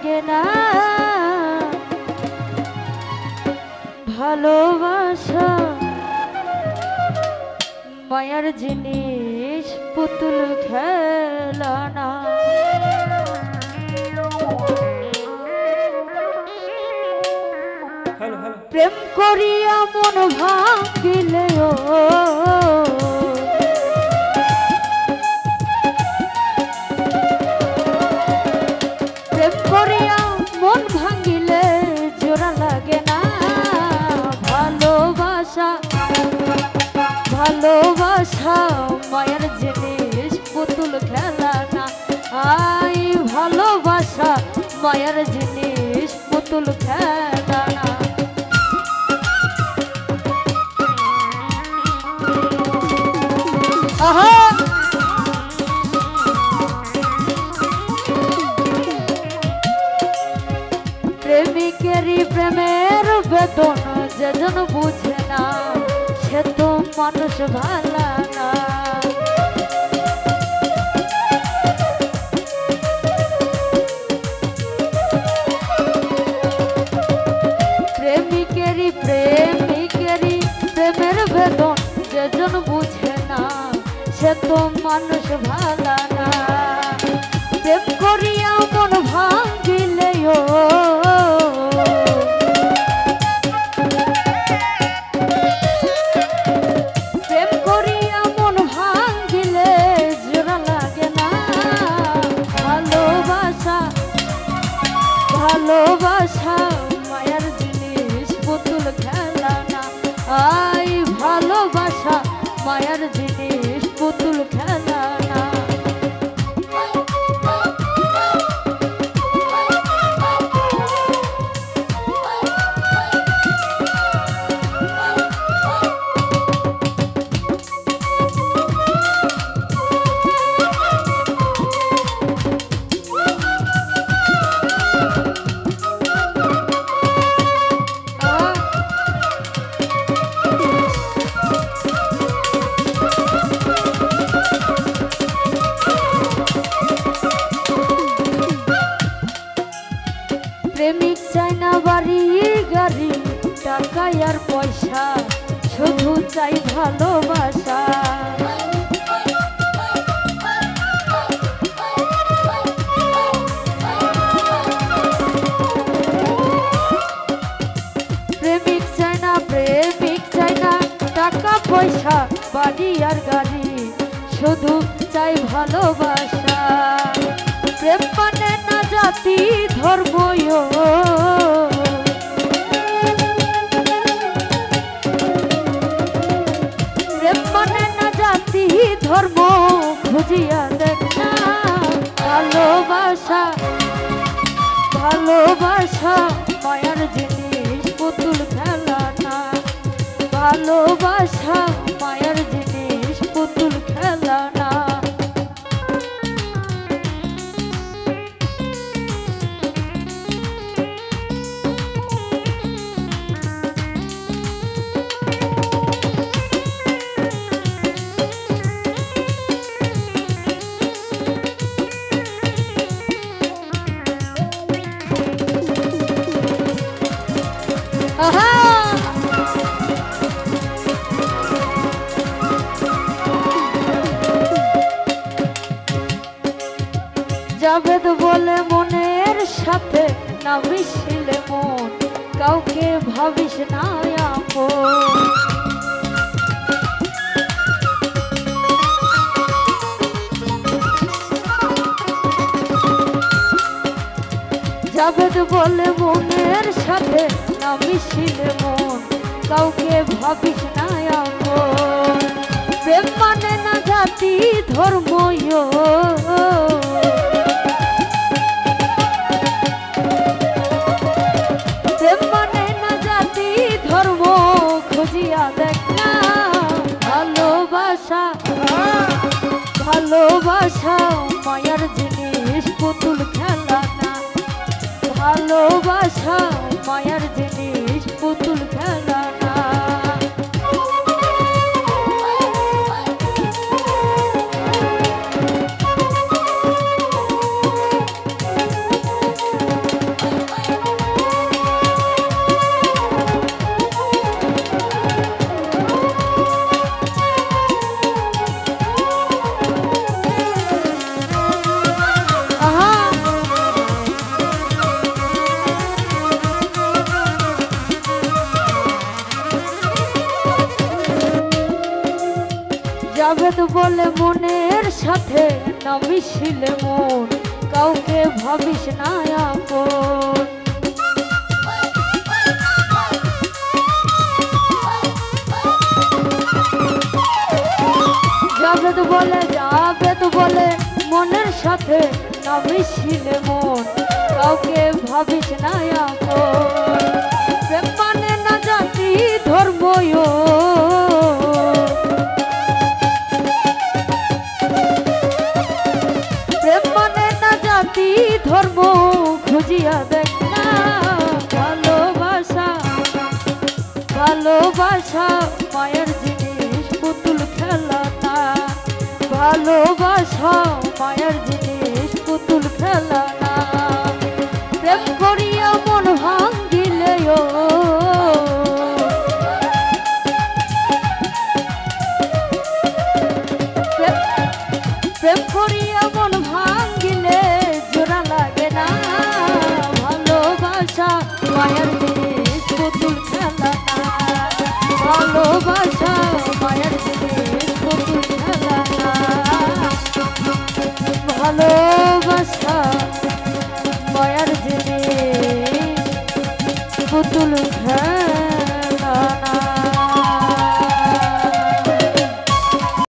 লাগে না ভালোবাসা মায়ার জিনিস পুতুল খেলানা। প্রেম করিয়া মন ভাঙিলেও প্রেম করিয়া মন ভাঙিলে জোড়া লাগে না ভালোবাসা ভালোবাসা মায়ের জিনিস পুতুল খেলা না। আই ভালোবাসা মায়ের জিনিস পুতুল খেলা না। আহা প্রেমিকেরই প্রেমের বেদন যেজন বুঝে না সে তো মানুষ ভালো না। প্রেমিকেরই প্রেমের বেদন যেজন বুঝে না সে তো মানুষ ভালো না। প্রেম করিয়া মন ভাঙিলেও প্রেম করিয়া মন ভাঙিলে জোড়া লাগে না ভালোবাসা ভালোবাসা মায়ার জিনিস পুতুল খেলা না। আই ভালোবাসা মায়ার জিনিস পুতুল খেলা না। প্রেমিক চাই না বাড়ি গাড়ি টাকা আর পয়সা শুধু চাই ভালোবাসা। প্রেমিক চাই না টাকা পয়সা বাড়ি আর গাড়ি শুধু চাই ভালোবাসা। প্রেম মানে না জাতি ধর্ম প্রেম মানে না জাতি ধর্ম খুঁজিয়া দেখ না ভালোবাসা ভালোবাসা মায়ার জিনিস পুতুল খেলা না। ভালোবাসা মায়ার জিনিস পুতুল খেলা না। জাবেদ বলে মনের সাথে না মিশিলে মন কাউকে ভাবিস না আপন। জাবেদ বলে মনের সাথে না মিশিলে মন কাউকে ভাবিস না আপন। প্রেম মানে না জাতি ধর্ম প্রেম মানে না জাতি ধর্ম খুঁজিয়া দেখ না ভালোবাসা ভালোবাসা মায়ার জিনিস পুতুল খেলা না। ভালোবাসা মায়ার জিনিস পুতুল খেলা না। জাভেদ বলে মনের সাথে না মিশিলে মন কাউকে ভাবিস না আপন। জাভেদ বলে মনের সাথে না মিশিলে মন কাউকে ভাবিস না আপন। প্রেম মানে না জাতি ধর্ম, প্রেম মানে না জাতি ধর্ম, খুঁজিয়া দেখ না ভালোবাসা। ভালোবাসা মায়ের জিনিস পুতুল খেলা না, ভালোবাসা মায়ের জিনিস পুতুল খেলা।